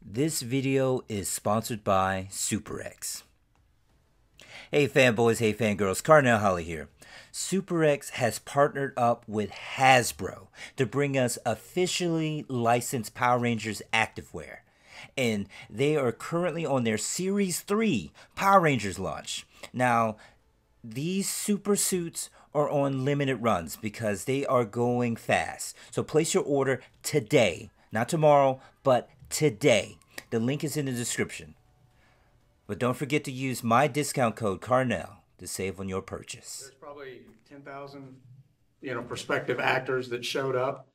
This video is sponsored by SuperX. Hey fanboys, hey fangirls, Carnell Holley here. SuperX has partnered up with Hasbro to bring us officially licensed Power Rangers activewear. And they are currently on their Series 3 Power Rangers launch. Now, these super suits are on limited runs because they are going fast. So place your order today, not tomorrow, but today. The link is in the description. But don't forget to use my discount code Carnell to save on your purchase. There's probably 10,000, prospective actors that showed up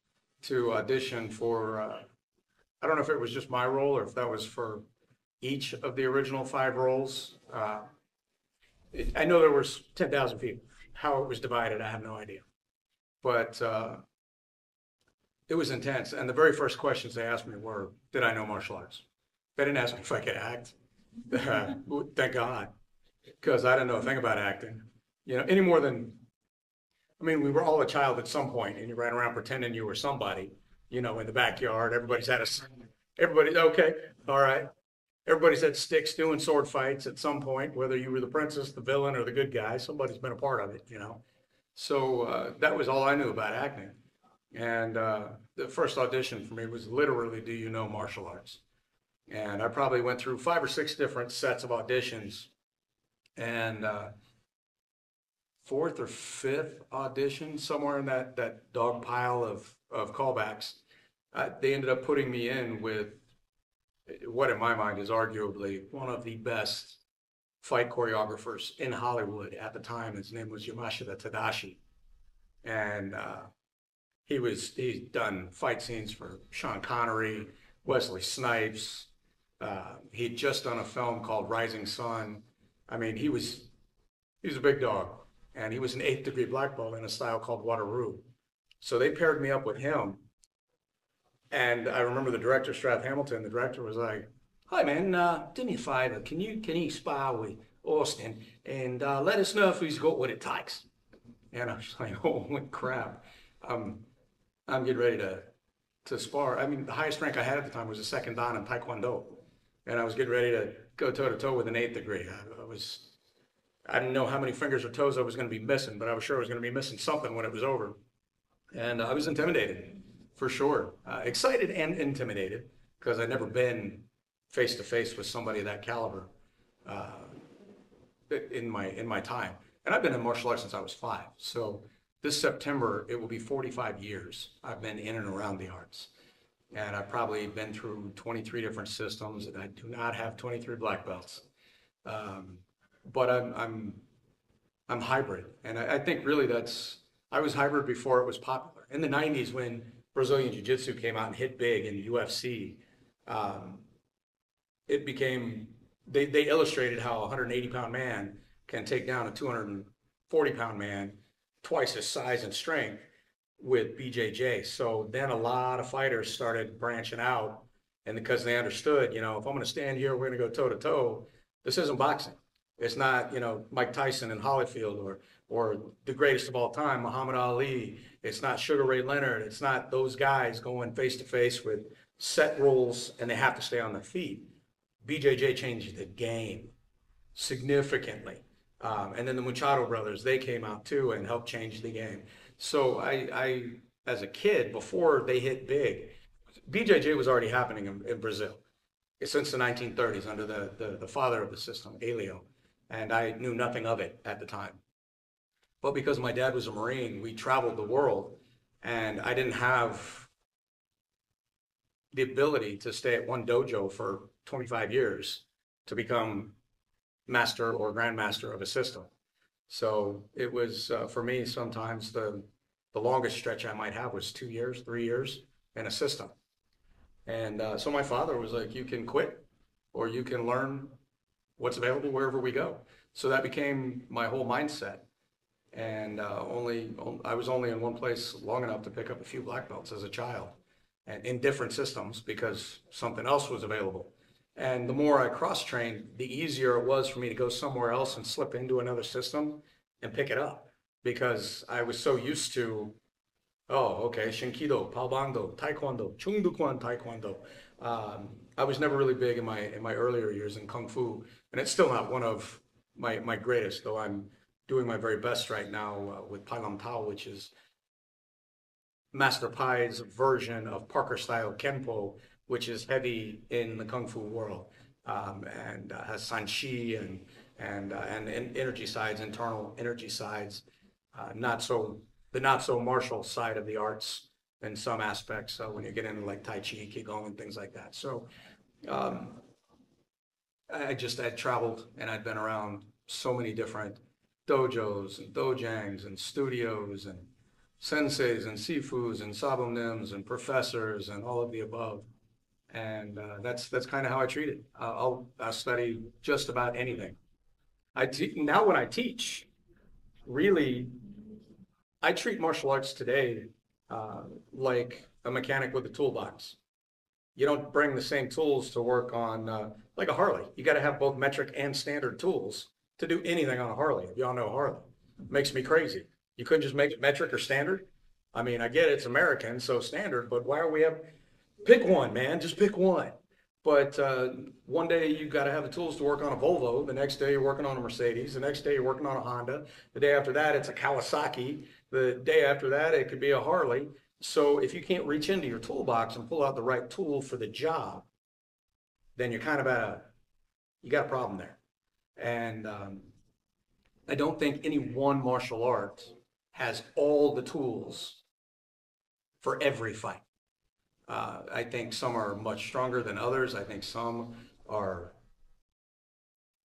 to audition for, I don't know if it was just my role or if that was for each of the original 5 roles. I know there was 10,000 people. How it was divided, I have no idea. But it was intense. And the very first questions they asked me were, did I know martial arts? They didn't ask me if I could act. Thank God, because I didn't know a thing about acting, any more than, we were all a child at some point, and you ran around pretending you were somebody, in the backyard. Everybody's okay, all right. Everybody's had sticks doing sword fights at some point, whether you were the princess, the villain, or the good guy. Somebody's been a part of it, So that was all I knew about acting. And the first audition for me was literally, do you know martial arts? And I probably went through 5 or 6 different sets of auditions. And 4th or 5th audition, somewhere in that dog pile of callbacks, they ended up putting me in with what in my mind is arguably one of the best fight choreographers in Hollywood at the time. His name was Yamashita Tadashi. And he's done fight scenes for Sean Connery, Wesley Snipes. He'd just done a film called Rising Sun. He was a big dog, and he was an 8th degree black belt in a style called Wateroo. So they paired me up with him. And I remember the director, Strath Hamilton, the director was like, hi man, do me a favor, can you spar with Austin and let us know if he's got what it takes? And I was like, holy crap. I'm getting ready to spar. The highest rank I had at the time was a 2nd dan in Taekwondo. And I was getting ready to go toe-to-toe with an 8th degree. I didn't know how many fingers or toes I was going to be missing, but I was sure I was going to be missing something when it was over. And I was intimidated, for sure. Excited and intimidated, because I'd never been face-to-face with somebody of that caliber in my time. And I've been in martial arts since I was 5. So this September, it will be 45 years I've been in and around the arts. And I've probably been through 23 different systems, and I do not have 23 black belts. But I'm hybrid. And I think really I was hybrid before it was popular. In the 90s, when Brazilian Jiu-Jitsu came out and hit big in the UFC, it became, they illustrated how a 180-pound man can take down a 240-pound man twice his size and strength with BJJ. So then a lot of fighters started branching out, and because they understood, if I'm going to stand here, we're going to go toe to toe. This isn't boxing. It's not, Mike Tyson and Holyfield or the greatest of all time, Muhammad Ali. It's not Sugar Ray Leonard. It's not those guys going face to face with set rules and they have to stay on their feet. BJJ changed the game significantly. And then the Machado brothers, they came out too and helped change the game. So I as a kid, before they hit big, BJJ was already happening in Brazil since the 1930s under the father of the system, Elio. And I knew nothing of it at the time. But because my dad was a Marine, we traveled the world, and I didn't have the ability to stay at one dojo for 25 years to become master or grandmaster of a system. So it was, for me, sometimes the longest stretch I might have was 2 years, 3 years in a system. And so my father was like, you can quit or you can learn what's available wherever we go. So that became my whole mindset. And I was only in one place long enough to pick up a few black belts as a child and in different systems because something else was available. And the more I cross-trained, the easier it was for me to go somewhere else and slip into another system and pick it up because I was so used to, oh, okay, Shinkido, Palbando, Taekwondo, Chungdukwan Taekwondo, I was never really big in my earlier years in Kung Fu, and it's still not one of my greatest, though I'm doing my very best right now with Pai Lam Tao, which is Master Pai's version of Parker style Kenpo, which is heavy in the Kung Fu world, and has Sanshi and energy sides, internal energy sides, not so the not so martial side of the arts in some aspects. So when you get into like Tai Chi, Qigong, and things like that. So um, I traveled and I'd been around so many different dojos and dojangs and studios and senseis and sifus and sabum and professors and all of the above. And that's kind of how I treat it. I'll study just about anything. Now when I teach, really, I treat martial arts today like a mechanic with a toolbox. You don't bring the same tools to work on like a Harley. You got to have both metric and standard tools to do anything on a Harley. If y'all know Harley, it makes me crazy. You couldn't just make it metric or standard. I mean, I get it's American, so standard, but why are we have pick one, man? Just pick one. But one day you got to have the tools to work on a Volvo. The next day you're working on a Mercedes. The next day you're working on a Honda. The day after that it's a Kawasaki. The day after that it could be a Harley. So if you can't reach into your toolbox and pull out the right tool for the job, then you're kind of you got a problem there. And I don't think any one martial art has all the tools for every fight. I think some are much stronger than others. I think some are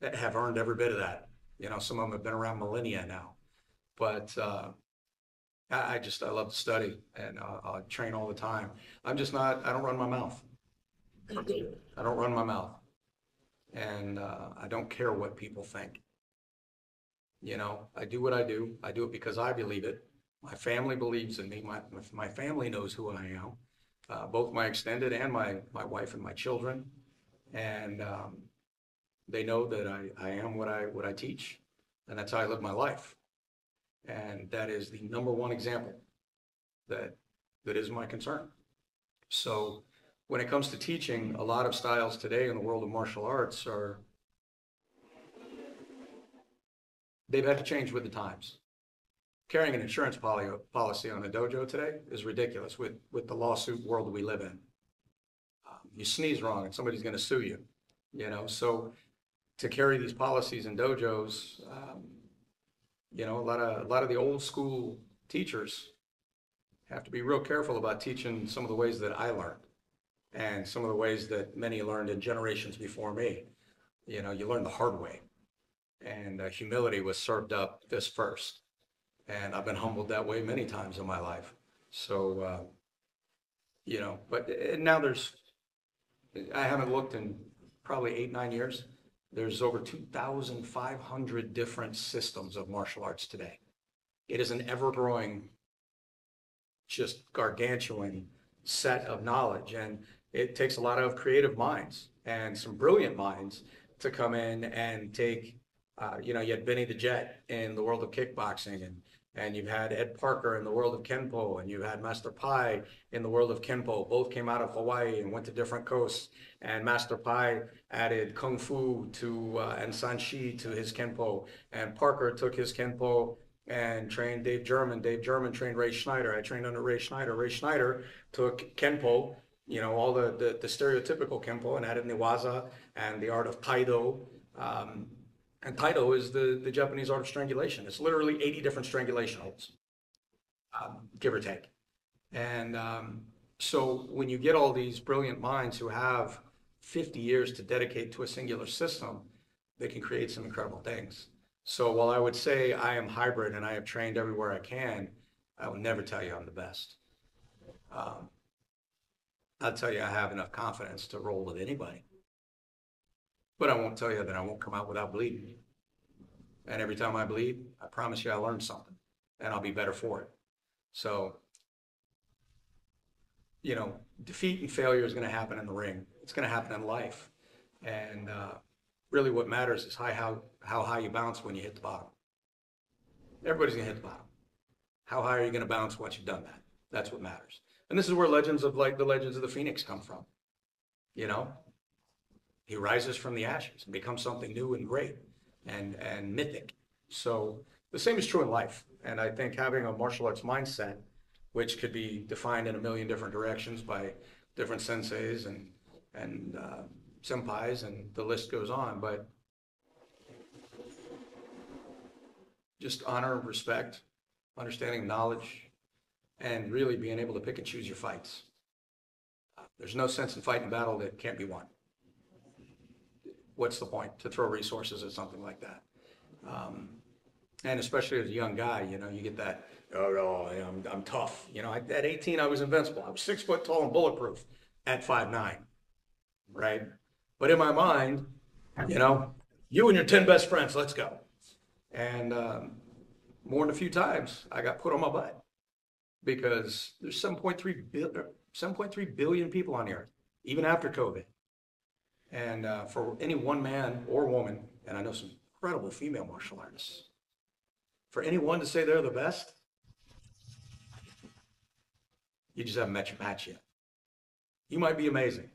have earned every bit of that. You know, some of them have been around millennia now. But I love to study and I train all the time. I don't run my mouth. I don't run my mouth. And I don't care what people think. You know, I do what I do. I do it because I believe it. My family believes in me. My family knows who I am. Both my extended and my wife and my children. And they know that I am what I teach. And that's how I live my life. And that is the number one example that is my concern. So when it comes to teaching, a lot of styles today in the world of martial arts they've had to change with the times. Carrying an insurance policy on a dojo today is ridiculous with the lawsuit world we live in. You sneeze wrong and somebody's going to sue you, you know. So to carry these policies in dojos, you know, a lot of the old school teachers have to be real careful about teaching some of the ways that I learned and some of the ways that many learned in generations before me. You know, you learn the hard way, and humility was served up fist first. And I've been humbled that way many times in my life. So, you know, but now I haven't looked in probably 8, 9 years. There's over 2,500 different systems of martial arts today. It is an ever-growing, just gargantuan set of knowledge. And it takes a lot of creative minds and some brilliant minds to come in and take, you know, you had Benny the Jet in the world of kickboxing, and you've had Ed Parker in the world of Kenpo, and you've had Master Pai in the world of Kenpo. Both came out of Hawaii and went to different coasts. And Master Pai added Kung Fu to and Sanshi to his Kenpo. And Parker took his Kenpo and trained Dave German. Dave German trained Ray Schneider. I trained under Ray Schneider. Ray Schneider took Kenpo, you know, all the stereotypical Kenpo, and added Newaza and the art of Taido. And Taido is the Japanese art of strangulation. It's literally 80 different strangulation holds, give or take. And so when you get all these brilliant minds who have 50 years to dedicate to a singular system, they can create some incredible things. So while I would say I am hybrid and I have trained everywhere I can, I will never tell you I'm the best. I'll tell you I have enough confidence to roll with anybody. But I won't tell you that I won't come out without bleeding. And every time I bleed, I promise you I learned something and I'll be better for it. So, you know, defeat and failure is going to happen in the ring. It's going to happen in life. And really what matters is how high you bounce when you hit the bottom. Everybody's going to hit the bottom. How high are you going to bounce once you've done that? That's what matters. And this is where legends of like the Legends of the Phoenix come from. You know, he rises from the ashes and becomes something new and great and mythic. So the same is true in life. And I think having a martial arts mindset, which could be defined in a million different directions by different senseis and senpais, and the list goes on, but just honor, respect, understanding knowledge, and really being able to pick and choose your fights. There's no sense in fighting a battle that can't be won. What's the point to throw resources at something like that? And especially as a young guy, you know, you get that, oh, I'm tough. You know, at 18, I was invincible. I was 6 foot tall and bulletproof at 5'9", right? But in my mind, you know, you and your 10 best friends, let's go. And more than a few times, I got put on my butt because there's 7.3 billion people on the earth, even after COVID. And for any one man or woman, and I know some incredible female martial artists, for anyone to say they're the best, you just haven't met your match yet. You might be amazing,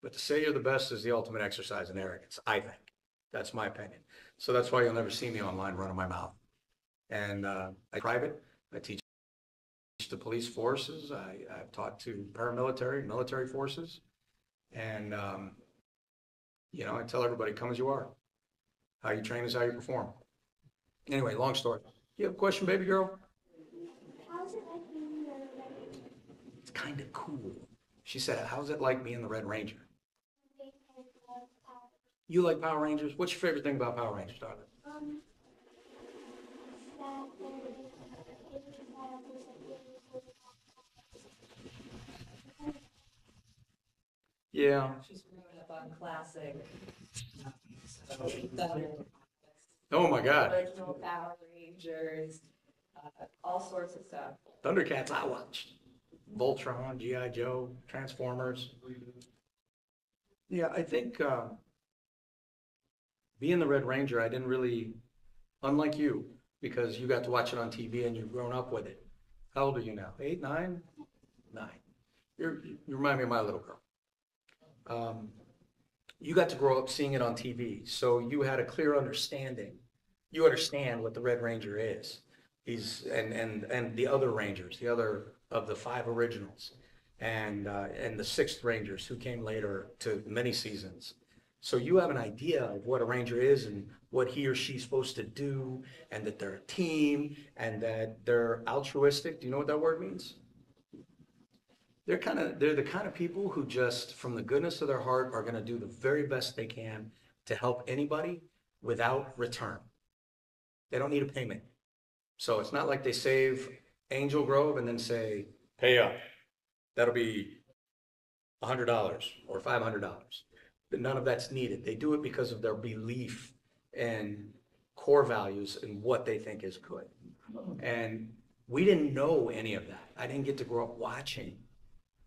but to say you're the best is the ultimate exercise in arrogance, I think. That's my opinion. So that's why you'll never see me online running my mouth. And I private, I teach the police forces. I've taught to paramilitary, military forces. And, you know, I tell everybody, come as you are. How you train is how you perform. Anyway, long story. You have a question, baby girl? How's it like being the Red Ranger? It's kind of cool. She said, how's it like being the Red Ranger? You like Power Rangers? What's your favorite thing about Power Rangers, darling? That Yeah. She's growing up on classic. Oh my God. Original Power Rangers, all sorts of stuff. Thundercats I watched. Voltron, G.I. Joe, Transformers. Yeah, I think being the Red Ranger, I didn't really, unlike you, because you got to watch it on TV and you've grown up with it. How old are you now? 8, 9? 9. You remind me of my little girl. You got to grow up seeing it on TV, so you had a clear understanding. You understand what the Red Ranger is. He's and the other Rangers, the other of the 5 originals, and the 6th Rangers who came later to many seasons. So you have an idea of what a Ranger is and what he or she's supposed to do, and that they're a team, and that they're altruistic. Do you know what that word means? They're the kind of people who just, from the goodness of their heart, are going to do the very best they can to help anybody without return. They don't need a payment. So it's not like they save Angel Grove and then say, pay up. That'll be $100 or $500. But none of that's needed. They do it because of their belief and core values and what they think is good. And we didn't know any of that. I didn't get to grow up watching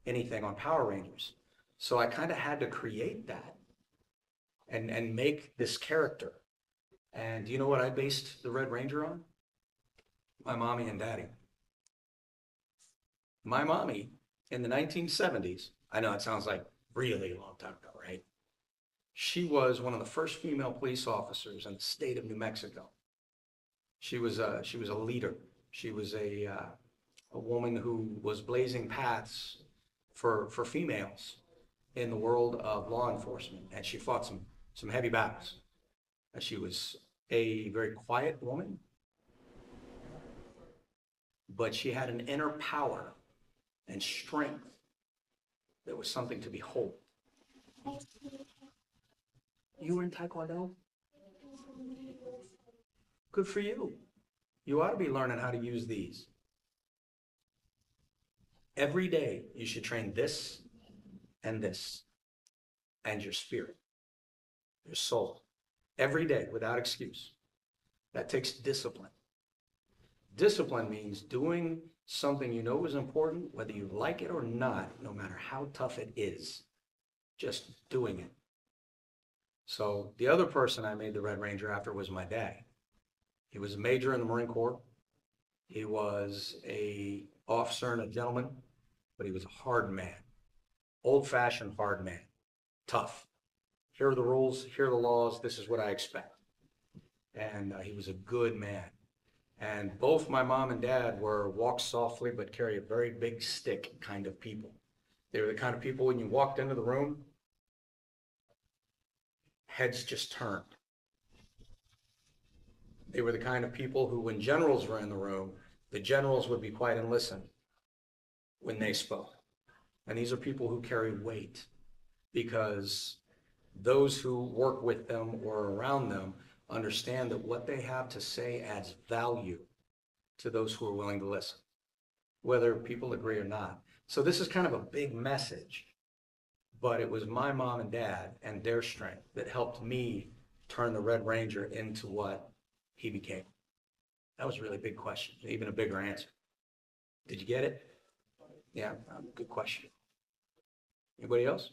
anything on Power Rangers. So I kind of had to create that and make this character. And do you know what I based the Red Ranger on? My mommy and daddy. My mommy in the 1970s, I know it sounds like really a long time ago, right? She was one of the first female police officers in the state of New Mexico. She was a leader. She was a woman who was blazing paths for females in the world of law enforcement, and she fought some heavy battles. And she was a very quiet woman, but she had an inner power and strength that was something to behold. You were in Taekwondo? Good for you. You ought to be learning how to use these. Every day you should train this and your spirit, your soul, every day without excuse. That takes discipline. Discipline means doing something you know is important, whether you like it or not, no matter how tough it is, just doing it. So the other person I made the Red Ranger after was my dad. He was a major in the Marine Corps. He was a officer and a gentleman, but he was a hard man, old-fashioned hard man, tough. here are the rules, here are the laws, this is what I expect. And he was a good man. And both my mom and dad were walk softly but carry a very big stick kind of people. They were the kind of people when you walked into the room, heads just turned. They were the kind of people who, when generals were in the room, the generals would be quiet and listen when they spoke. And these are people who carry weight because those who work with them or around them understand that what they have to say adds value to those who are willing to listen, whether people agree or not. So this is kind of a big message, but it was my mom and dad and their strength that helped me turn the Red Ranger into what he became. That was a really big question, even a bigger answer. Did you get it? Yeah, good question. Anybody else?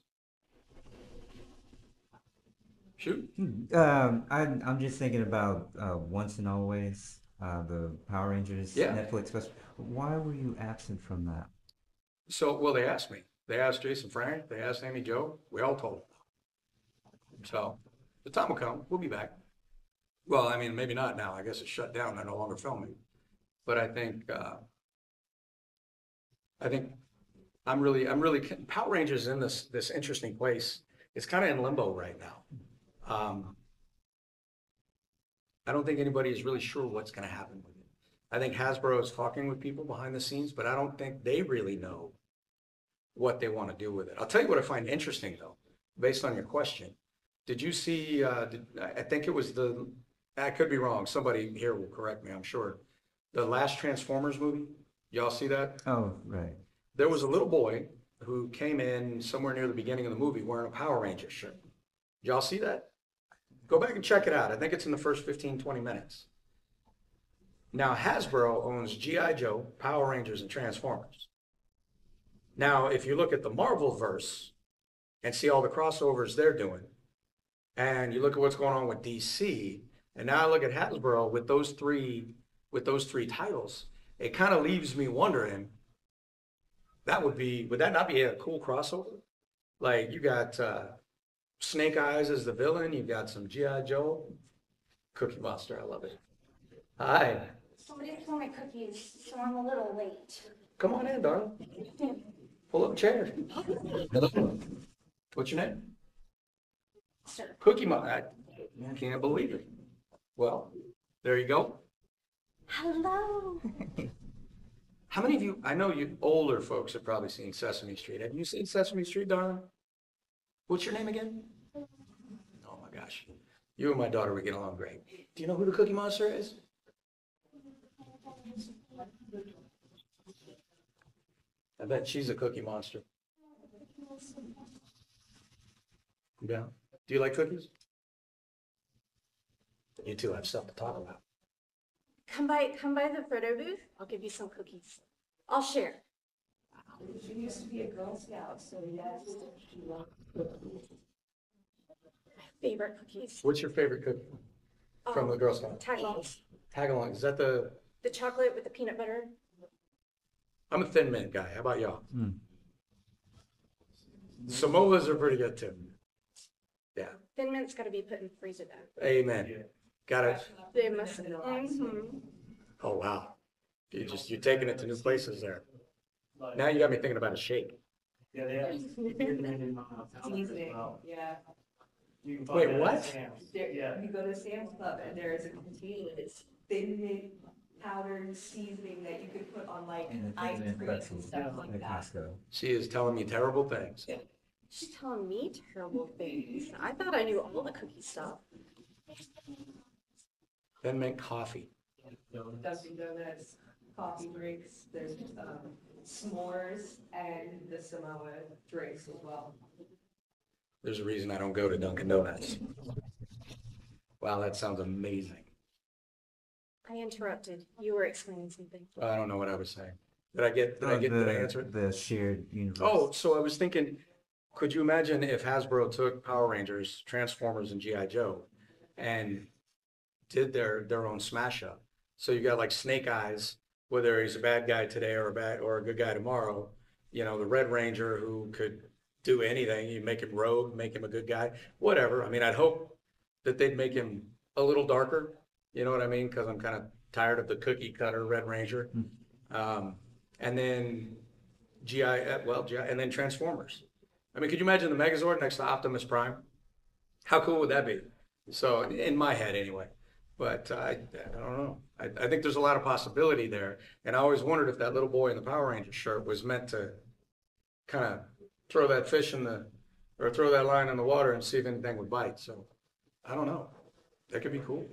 Shoot. I'm just thinking about Once and Always, the Power Rangers Yeah. Netflix special. Why were you absent from that? So, well, they asked me. They asked Jason Frank. They asked Amy Jo. We all told them. So, the time will come. We'll be back. Well, I mean, maybe not now. I guess it's shut down. They're no longer filming. But I think Power Rangers in this interesting place. It's kind of in limbo right now. I don't think anybody is really sure what's going to happen with it. I think Hasbro is talking with people behind the scenes, but I don't think they really know what they want to do with it. I'll tell you what I find interesting, though, based on your question. Did you see, I think it was I could be wrong. Somebody here will correct me, I'm sure. The last Transformers movie, y'all see that? Oh, right. There was a little boy who came in somewhere near the beginning of the movie wearing a Power Ranger shirt. Did y'all see that? Go back and check it out. I think it's in the first 15, 20 minutes. Now, Hasbro owns G.I. Joe, Power Rangers, and Transformers. Now, if you look at the Marvel verse and see all the crossovers they're doing, and you look at what's going on with DC, and now I look at Hasbro with those three titles, it kind of leaves me wondering, would that not be a cool crossover? Like, you got Snake Eyes as the villain, you've got some G.I. Joe, Cookie Monster, I love it. Hi. Somebody stole my cookies, so I'm a little late. Come on in, darling. Pull up a chair. Hello. What's your name? Sir. Cookie Monster. I can't believe it. Well, there you go. Hello. How many of you, I know you older folks have probably seen Sesame Street. Have you seen Sesame Street, darling? What's your name again? Oh my gosh. You and my daughter would get along great. Do you know who the Cookie Monster is? I bet she's a Cookie Monster. Yeah. Do you like cookies? You two have stuff to talk about. Come by the photo booth. I'll give you some cookies. I'll share. She used to be a Girl Scout, so yes. Favorite cookies. What's your favorite cookie from the Girl Scouts? Tagalongs. Tagalong. Is that the chocolate with the peanut butter. I'm a Thin Mint guy. How about y'all? Samoas are pretty good too. Yeah. Thin Mint's got to be put in the freezer though. Amen. Got it. They must. Mm-hmm. Oh wow. You're taking it to new places there. Now you got me thinking about a shake. Yeah, they have. Seasoning, yeah. Wait, what? Yeah. You go to Sam's Club and there's a container that's thin mint powdered seasoning that you could put on like And ice then cream pretzels and stuff like at that. Costco. She is telling me terrible things. She's telling me terrible things. I thought I knew all the cookie stuff. Thin Mint coffee. Dunkin' Donuts, coffee drinks, there's s'mores and the Samoa drinks as well. There's a reason I don't go to Dunkin' Donuts. Wow, that sounds amazing. I interrupted. You were explaining something. I don't know what I was saying. Did I answer it? The shared universe. Oh, so I was thinking, could you imagine if Hasbro took Power Rangers, Transformers, and G.I. Joe and did their own smash up? So you got like Snake Eyes, whether he's a bad guy today or a good guy tomorrow, you know, the Red Ranger who could do anything. You make him rogue, make him a good guy, whatever. I mean, I'd hope that they'd make him a little darker. You know what I mean? Because I'm kind of tired of the cookie cutter Red Ranger. And then and then Transformers. I mean, could you imagine the Megazord next to Optimus Prime? How cool would that be? So in my head, anyway. But I don't know. I think there's a lot of possibility there. And I always wondered if that little boy in the Power Ranger shirt was meant to kind of throw that fish or throw that line in the water and see if anything would bite. So I don't know. That could be cool.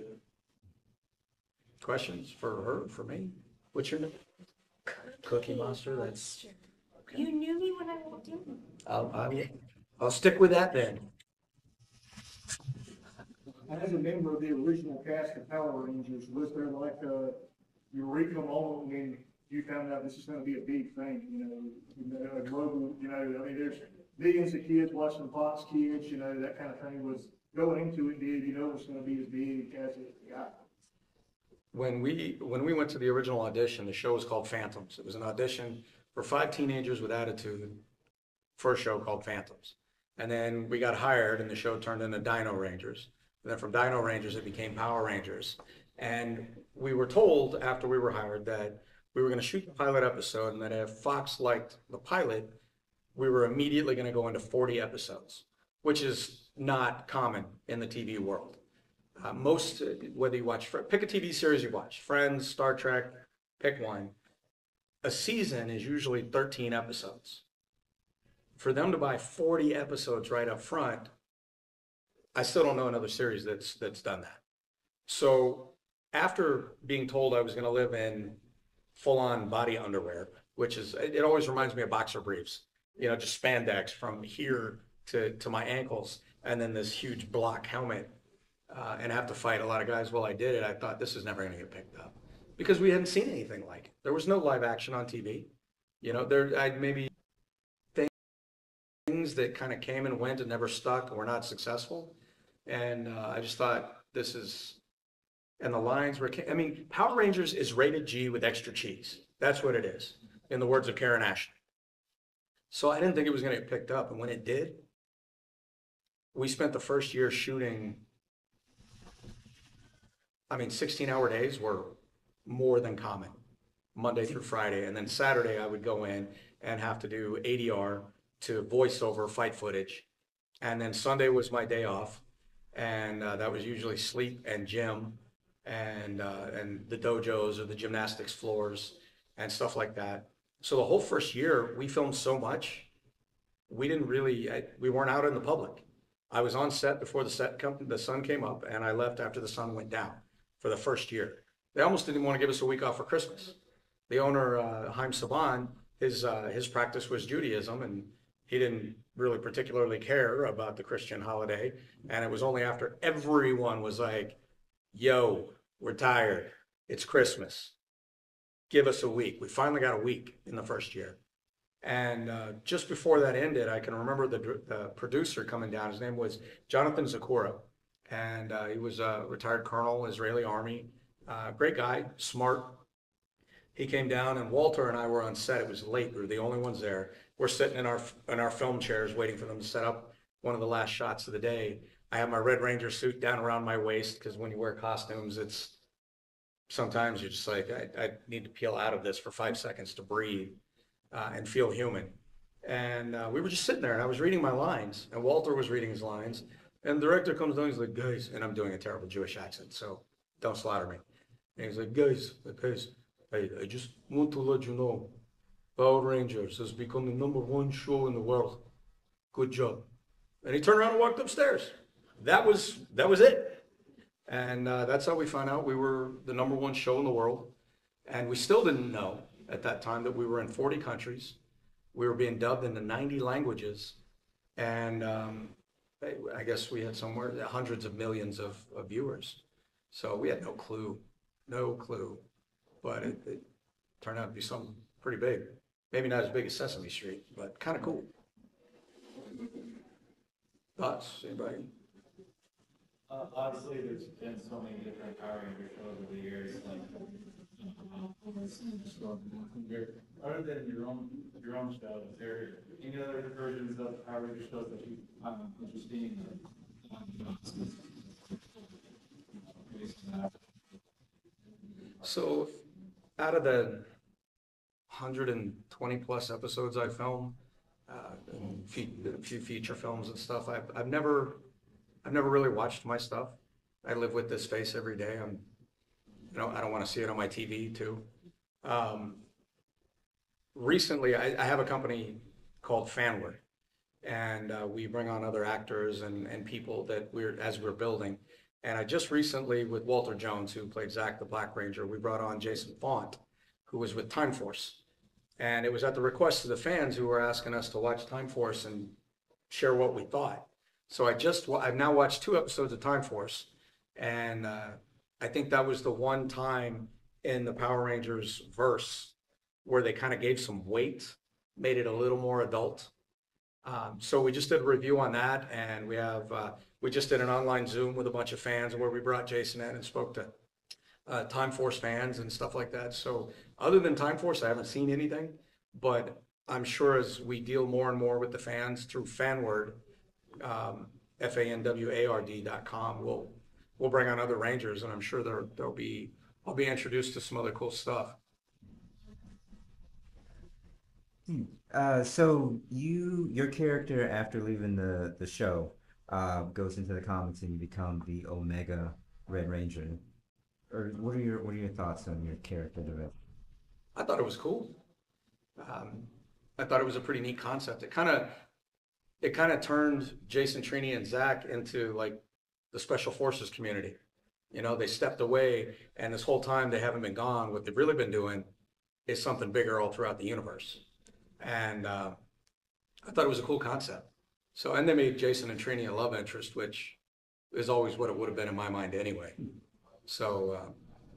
Questions for her, for me? What's your name? Cookie Monster. That's. Okay. You knew me when I walked in? I'll stick with that then. As a member of the original cast of Power Rangers, was there like a eureka moment when you found out this is going to be a big thing? A global, I mean, there's millions of kids watching Fox Kids, that kind of thing. Was going into it, did you know it was going to be as big as it got? When we went to the original audition, the show was called Phantoms. It was an audition for 5 teenagers with attitude for a show called Phantoms. And then we got hired and the show turned into Dino Rangers. And then from Dino Rangers, it became Power Rangers. And we were told after we were hired that we were going to shoot the pilot episode and that if Fox liked the pilot, we were immediately going to go into 40 episodes, which is not common in the TV world. Whether you watch, pick a TV series you watch, Friends, Star Trek, pick one. A season is usually 13 episodes. For them to buy 40 episodes right up front, I still don't know another series that's done that. So after being told I was going to live in full-on body underwear, which is, it always reminds me of boxer briefs, just spandex from here to my ankles, and then this huge block helmet, and have to fight a lot of guys while I did it. I thought this is never going to get picked up because we hadn't seen anything like it. There was no live action on TV. I'd maybe things that kind of came and went and never stuck and were not successful. And I just thought this is, and the lines were, I mean, Power Rangers is rated G with extra cheese. That's what it is, in the words of Karen Ashley. So I didn't think it was going to get picked up. And when it did, we spent the first year shooting, 16-hour days were more than common, Monday through Friday. And then Saturday, I would go in and have to do ADR to voiceover fight footage. And then Sunday was my day off. And that was usually sleep and gym and the dojos or the gymnastics floors and stuff like that. So the whole first year, we filmed so much, we weren't out in the public. I was on set before the sun came up, and I left after the sun went down for the first year. They almost didn't want to give us a week off for Christmas. The owner, Haim Saban, his practice was Judaism, and he didn't really particularly care about the Christian holiday. And it was only after everyone was like, yo, we're tired. It's Christmas. Give us a week. We finally got a week in the first year. And just before that ended, I can remember the producer coming down. His name was Jonathan Zakura. And he was a retired colonel, Israeli army. Great guy, smart. He came down and Walter and I were on set. It was late. We were the only ones there. We're sitting in our film chairs waiting for them to set up one of the last shots of the day. I have my Red Ranger suit down around my waist because when you wear costumes, sometimes you're just like, I need to peel out of this for 5 seconds to breathe and feel human. And we were just sitting there and I was reading my lines and Walter was reading his lines and the director comes down, he's like, guys, and I'm doing a terrible Jewish accent, so don't slaughter me. And he's like, guys, I just want to let you know, Power Rangers has become the #1 show in the world. Good job. And he turned around and walked upstairs. That was it. And that's how we found out we were the #1 show in the world. And we still didn't know at that time that we were in 40 countries. We were being dubbed into 90 languages. And I guess we had somewhere hundreds of millions of viewers. So we had no clue. But it turned out to be something pretty big. Maybe not as big as Sesame Street, but kind of cool. Thoughts, anybody? Obviously, there's been so many different Power Ranger shows over the years. Like, Other than your own show, is there any other versions of Power Rangers shows that you find interesting? So out of the 120 plus episodes I filmed, and a few feature films and stuff, I've never really watched my stuff. I live with this face every day. I don't want to see it on my TV too. Recently, I have a company called Fanward, and we bring on other actors and people that as we're building. And I just recently, with Walter Jones, who played Zach the Black Ranger, we brought on Jason Font, who was with Time Force. And it was at the request of the fans who were asking us to watch Time Force and share what we thought. So I've now watched 2 episodes of Time Force, and I think that was the one time in the Power Rangers verse where they kind of gave some weight, made it a little more adult. So we just did a review on that, and we just did an online Zoom with a bunch of fans where we brought Jason in and spoke to Time Force fans and stuff like that. So other than Time Force, I haven't seen anything, but I'm sure as we deal more and more with the fans through Fanward, fanward.com, we'll bring on other Rangers, and I'm sure I'll be introduced to some other cool stuff. So your character after leaving the show goes into the comics and you become the Omega Red Ranger. Or what are your thoughts on your character development? I thought it was cool. I thought it was a pretty neat concept. It kind of turned Jason, Trini, and Zach into like the Special Forces community. They stepped away, and this whole time they haven't been gone. What they've really been doing is something bigger all throughout the universe. And I thought it was a cool concept. So, and they made Jason and Trini a love interest, which is always what it would have been in my mind anyway. So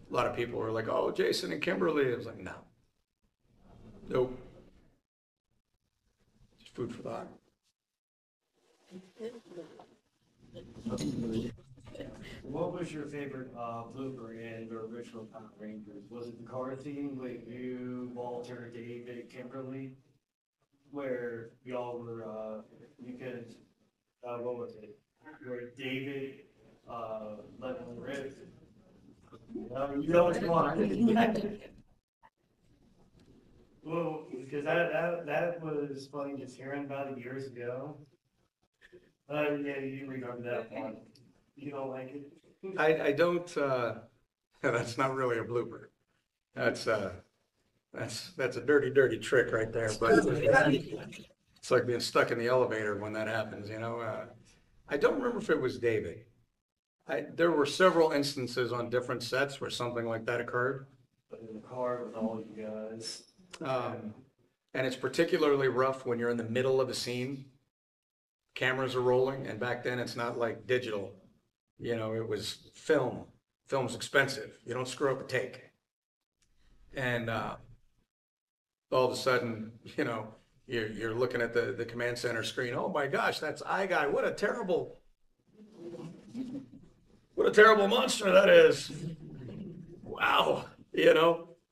a lot of people were like, "Oh, Jason and Kimberly." I was like, "No, nope, just food for thought." What was your favorite blooper in the original Power Rangers? Was it the car theme with you, Walter, David, Kimberly, where y'all were, what was it? Where David let them rip? You know what's going on. Well, because that was funny just hearing about it years ago. Yeah, you remember that one. You don't like it? I don't. That's not really a blooper. That's a dirty, dirty trick right there. But it's like being stuck in the elevator when that happens. I don't remember if it was David. There were several instances on different sets where something like that occurred. But in the car with all you guys. And it's particularly rough when you're in the middle of a scene. Cameras are rolling, and back then it's not like digital. It was film. Film's expensive. You don't screw up a take. And all of a sudden, you're looking at the command center screen. Oh my gosh, that's iGuy. What a terrible monster that is. Wow.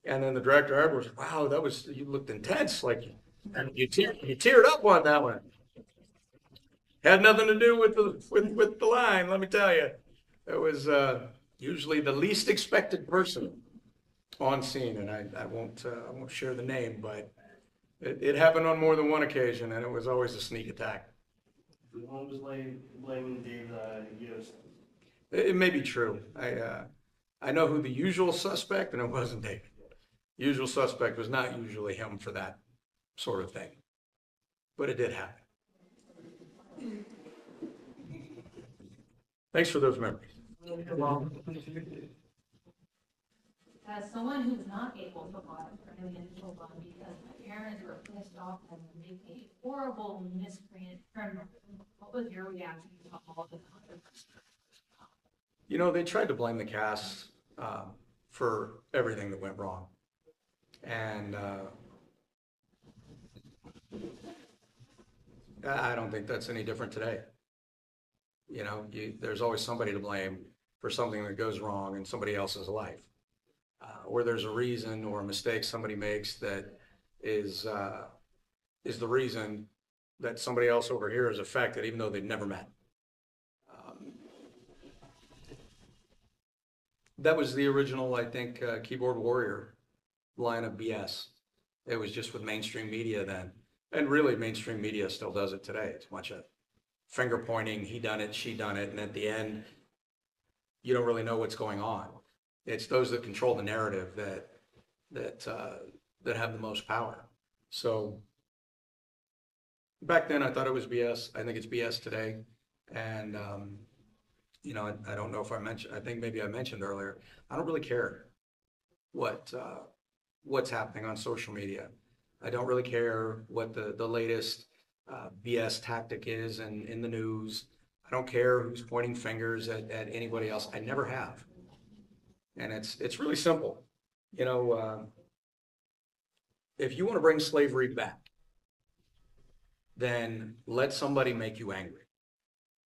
And then the director afterwards, wow, you looked intense. Like you teared up on that one. Had nothing to do with the line, let me tell you. It was usually the least expected person on scene, and I won't share the name, but it happened on more than one occasion, and it was always a sneak attack. The one was blaming Dave, It may be true. I know who the usual suspect, and it wasn't David. Usual suspect was not usually him for that sort of thing, but it did happen. Thanks for those memories. As someone who's not able to watch an initial one because my parents were pissed off and made a horrible miscreant criminal, what was your reaction to all of the controversy? They tried to blame the cast for everything that went wrong. And I don't think that's any different today. There's always somebody to blame for something that goes wrong in somebody else's life. where there's a reason or a mistake somebody makes that is the reason that somebody else over here is affected, even though they've never met. That was the original, I think, keyboard warrior line of BS. It was just with mainstream media then. And really, mainstream media still does it today. It's a bunch of finger pointing, he done it, she done it, and at the end, you don't really know what's going on. It's those that control the narrative that have the most power. So back then, I thought it was BS. I think it's BS today. And you know, I don't know if I mentioned, I think maybe I mentioned earlier, I don't really care what's happening on social media. I don't really care what the latest BS tactic is in the news. I don't care who's pointing fingers at anybody else. I never have. And it's really simple. You know, if you want to bring slavery back, then let somebody make you angry.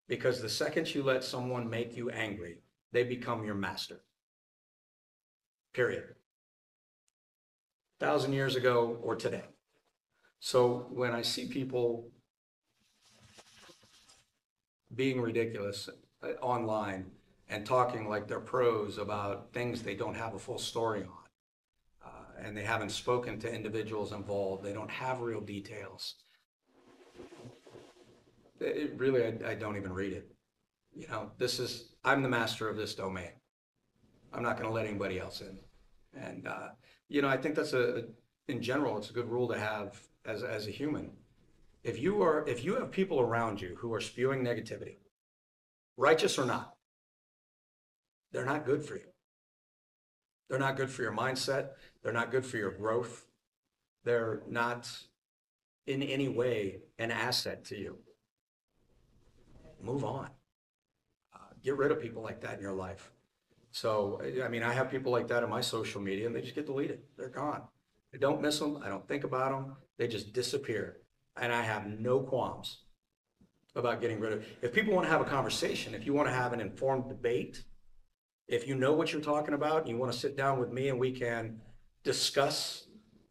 Because the second you let someone make you angry, they become your master. Period. 1,000 years ago or today. So when I see people being ridiculous online and talking like they're pros about things they don't have a full story on, and they haven't spoken to individuals involved, they don't have real details, really, I don't even read it. You know, I'm the master of this domain. I'm not going to let anybody else in. And, you know, I think that's in general, it's a good rule to have as a human. If you have people around you who are spewing negativity, righteous or not, they're not good for you. They're not good for your mindset. They're not good for your growth. They're not in any way an asset to you. Move on. Get rid of people like that in your life. So, I mean, I have people like that in my social media and they just get deleted. They're gone. I don't miss them. I don't think about them. They just disappear. And I have no qualms about getting rid of. If people want to have a conversation, if you want to have an informed debate, if you know what you're talking about and you want to sit down with me and we can discuss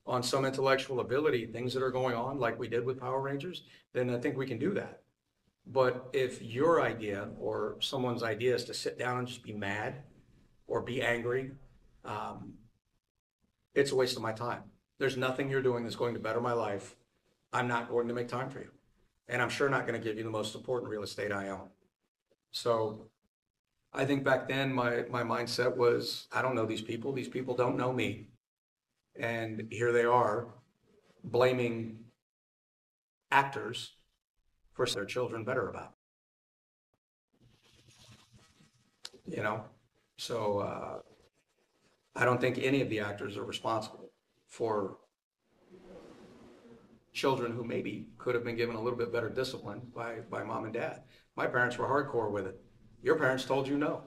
on some intellectual ability things that are going on like we did with Power Rangers, then I think we can do that. But if your idea or someone's idea is to sit down and just be mad or be angry, it's a waste of my time. There's nothing you're doing that's going to better my life. I'm not going to make time for you. And I'm sure not going to give you the most important real estate I own. So I think back then my mindset was, I don't know these people. These people don't know me. And here they are blaming actors for their children better about. You know, so I don't think any of the actors are responsible for children who maybe could have been given a little bit better discipline by mom and dad. My parents were hardcore with it. Your parents told you no.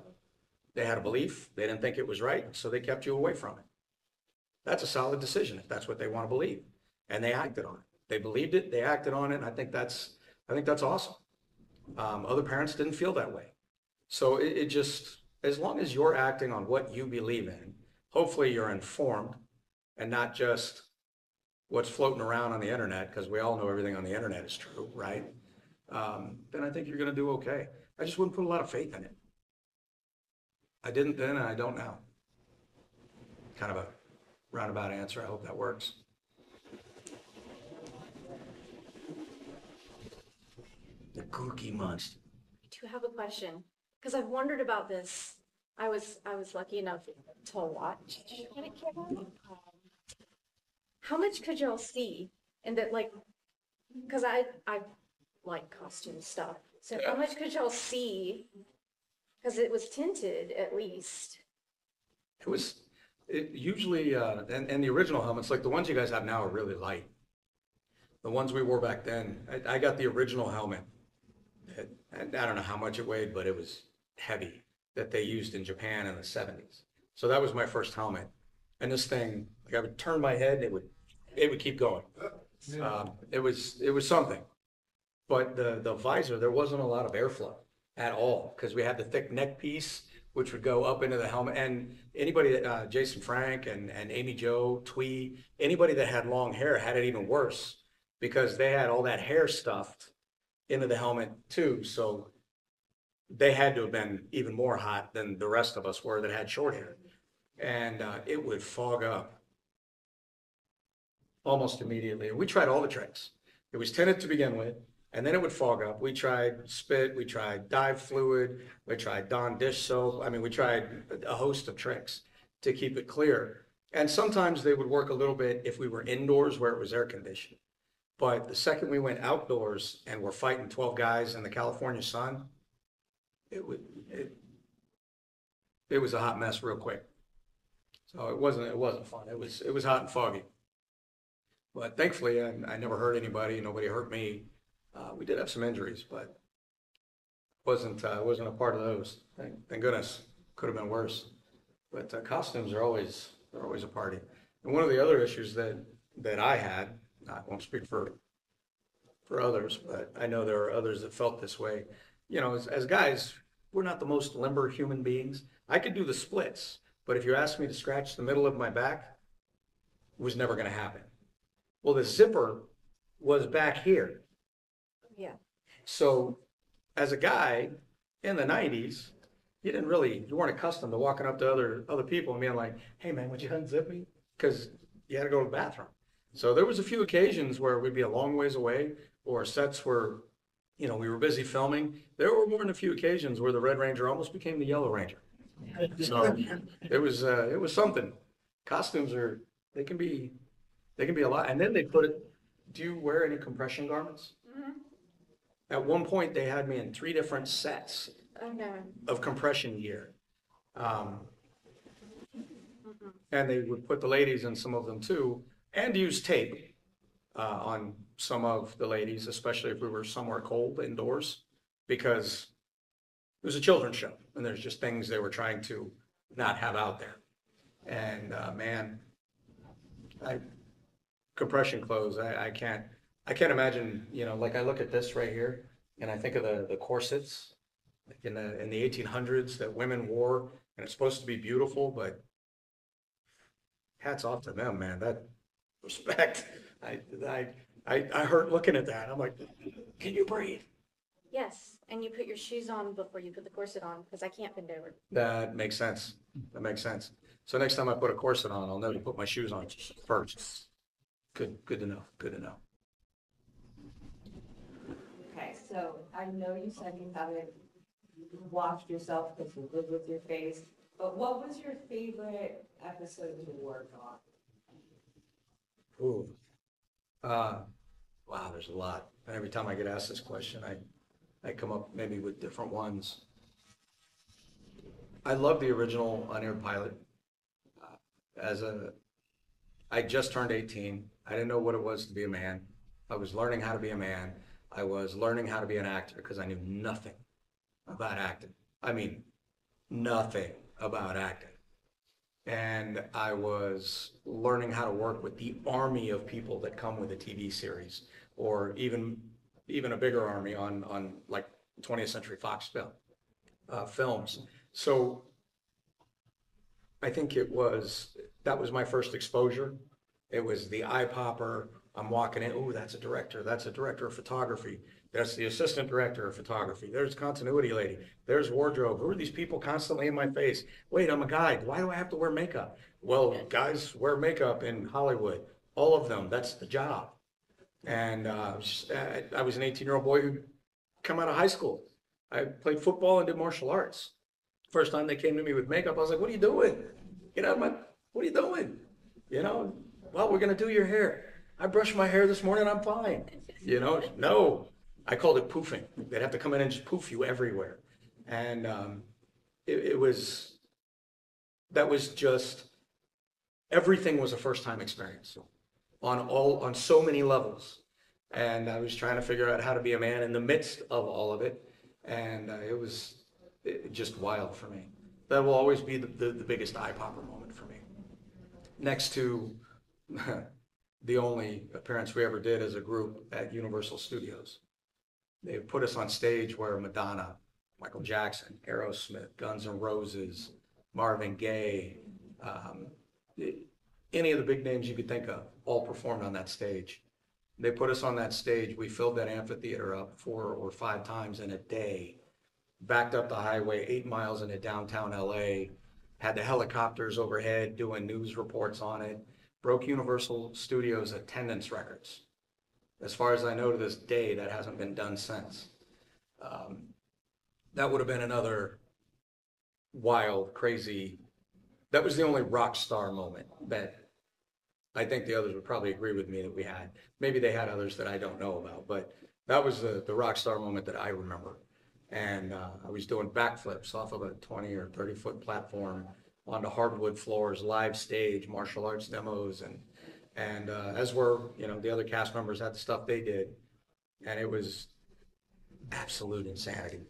They had a belief, they didn't think it was right, so they kept you away from it. That's a solid decision if that's what they want to believe. And they acted on it. They believed it, they acted on it, and I think that's awesome. Other parents didn't feel that way. So it just, as long as you're acting on what you believe in, hopefully you're informed and not just what's floating around on the internet, because we all know everything on the internet is true, right? Then I think you're going to do okay. I just wouldn't put a lot of faith in it. I didn't then and I don't now. Kind of a roundabout answer. I hope that works. The Cookie Monster. I do have a question, because I've wondered about this. I was lucky enough to watch when it came out. How much could y'all see? And that, like, because I like costume stuff. So how much could y'all see? Because it was tinted, at least. It usually, and the original helmets, like the ones you guys have now, are really light. The ones we wore back then, I got the original helmet. And I don't know how much it weighed, but it was heavy, that they used in Japan in the 70s. So that was my first helmet. And this thing, like I would turn my head and it would keep going. It was something. But the visor, there wasn't a lot of airflow at all, because we had the thick neck piece which would go up into the helmet. And anybody that, Jason Frank and Amy Jo, Twee, anybody that had long hair had it even worse because they had all that hair stuffed into the helmet too. So they had to have been even more hot than the rest of us were that had short hair. And it would fog up almost immediately. We tried all the tricks. It was tinted to begin with, and then it would fog up. We tried spit, we tried dye fluid, we tried Dawn dish soap. I mean, we tried a host of tricks to keep it clear. And sometimes they would work a little bit if we were indoors where it was air conditioned. But the second we went outdoors and we're fighting 12 guys in the California sun, it was a hot mess real quick. So it wasn't fun. It was hot and foggy. But thankfully, I never hurt anybody. Nobody hurt me. We did have some injuries, but wasn't a part of those. Thank goodness. Could have been worse. But costumes are always a party. And one of the other issues that I had, I won't speak for others, but I know there are others that felt this way. You know, as guys, we're not the most limber human beings. I could do the splits, but if you asked me to scratch the middle of my back, it was never going to happen. Well, the zipper was back here. Yeah. So as a guy in the 90s, you weren't accustomed to walking up to other people and being like, hey man, would you unzip me? Because you had to go to the bathroom. So there was a few occasions where we'd be a long ways away or sets were, you know, we were busy filming. There were more than a few occasions where the Red Ranger almost became the Yellow Ranger. So it was something. Costumes they can be a lot. And then do you wear any compression garments? Mm-hmm. At one point they had me in 3 different sets of compression gear. And they would put the ladies in some of them too, and use tape on some of the ladies, especially if we were somewhere cold indoors, because it was a children's show and there's just things they were trying to not have out there. And man, compression clothes, I can't imagine, you know, like I look at this right here and I think of the corsets like in the 1800s that women wore, and it's supposed to be beautiful, but hats off to them, man. That respect. I hurt looking at that. I'm like, can you breathe? Yes, and you put your shoes on before you put the corset on because I can't bend over. That makes sense. That makes sense. So next time I put a corset on, I'll know to put my shoes on first. Good to know. Good to know. Okay, so I know you said you haven't watched yourself because you live with your face, but what was your favorite episode to work on? Ooh. Wow, there's a lot. And every time I get asked this question, I come up maybe with different ones. I love the original unaired pilot. I just turned 18. I didn't know what it was to be a man. I was learning how to be a man. I was learning how to be an actor because I knew nothing about acting. I mean, nothing about acting. And I was learning how to work with the army of people that come with a TV series, or even a bigger army on like 20th Century Fox films. So I think that was my first exposure. It was the eye popper. I'm walking in, oh, that's a director. That's a director of photography. That's the assistant director of photography. There's continuity lady. There's wardrobe. Who are these people constantly in my face? Wait, I'm a guy. Why do I have to wear makeup? Well, guys wear makeup in Hollywood. All of them. That's the job. And I was an 18-year-old boy who come out of high school. I played football and did martial arts. First time they came to me with makeup, I was like, what are you doing? Get out of my, what are you doing? You know, well, we're going to do your hair. I brushed my hair this morning, I'm fine. You know, no, I called it poofing. They'd have to come in and just poof you everywhere. And that was just, everything was a first time experience on so many levels. And I was trying to figure out how to be a man in the midst of all of it. And it was just wild for me. That will always be the biggest eye popper moment for me. Next to the only appearance we ever did as a group at Universal Studios. They put us on stage where Madonna Michael Jackson, Aerosmith, Guns N' Roses, Marvin Gaye, um, any of the big names you could think of, all performed on that stage. They put us on that stage. We filled that amphitheater up 4 or 5 times in a day, backed up the highway 8 miles into downtown LA, had the helicopters overhead doing news reports on it, broke Universal Studios attendance records. As far as I know to this day, that hasn't been done since. That would have been another wild, crazy, that was the only rock star moment that I think the others would probably agree with me that we had. Maybe they had others that I don't know about, but that was the rock star moment that I remember. And I was doing backflips off of a 20 or 30-foot platform onto hardwood floors, live stage, martial arts demos, and as were, you know, the other cast members had the stuff they did, and it was absolute insanity.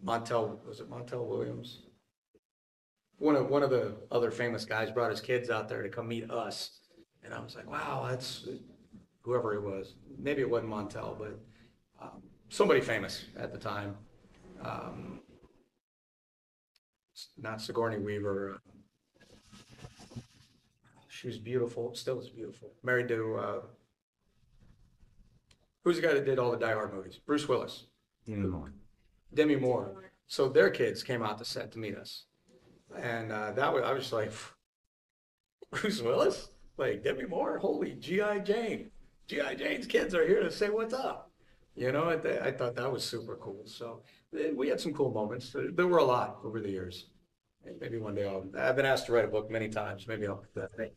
Was it Montel Williams? One of the other famous guys brought his kids out there to come meet us, and I was like, wow, that's whoever it was. Maybe it wasn't Montel, but somebody famous at the time. Not Sigourney Weaver. She was beautiful, still is beautiful. Married to, who's the guy that did all the Die Hard movies? Bruce Willis. Demi Moore. Demi Moore. So their kids came out to set to meet us. And I was like, Bruce Willis? Like Demi Moore? Holy G.I. Jane. G.I. Jane's kids are here to say what's up. You know, I thought that was super cool. So we had some cool moments. There were a lot over the years. Maybe one day I've been asked to write a book many times. Maybe I'll do that thing.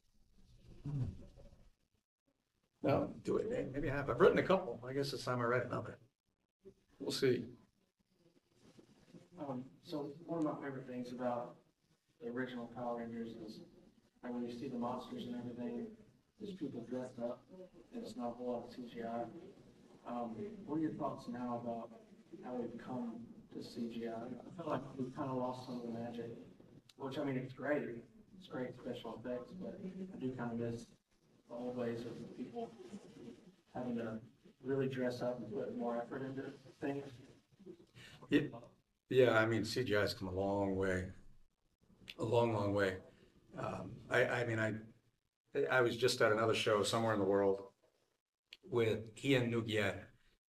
No, do it. Maybe I have. I've written a couple. I guess it's time I write another. We'll see. So one of my favorite things about the original Power Rangers is like when you see the monsters and everything, there's people dressed up, and it's not a whole lot of CGI. What are your thoughts now about how we've come to CGI? I feel like we've kind of lost some of the magic, which I mean, it's great. It's great special effects, but I do kind of miss the old ways of people having to really dress up and put more effort into things. Yeah, I mean, CGI has come a long way, a long, long way. I was just at another show somewhere in the world with Ian Nguyen.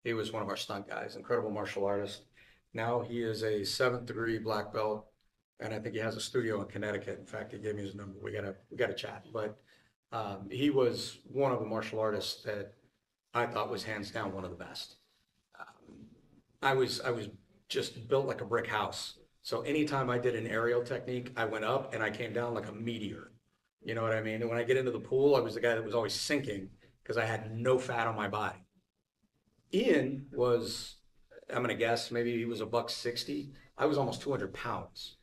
He was one of our stunt guys, incredible martial artist. Now he is a 7th degree black belt, and I think he has a studio in Connecticut. In fact, he gave me his number. We gotta chat. But he was one of the martial artists that I thought was hands down one of the best. I was just built like a brick house. So anytime I did an aerial technique, I went up and I came down like a meteor. You know what I mean? And when I get into the pool, I was the guy that was always sinking because I had no fat on my body. Ian was, I'm gonna guess, maybe he was $160. I was almost 200 pounds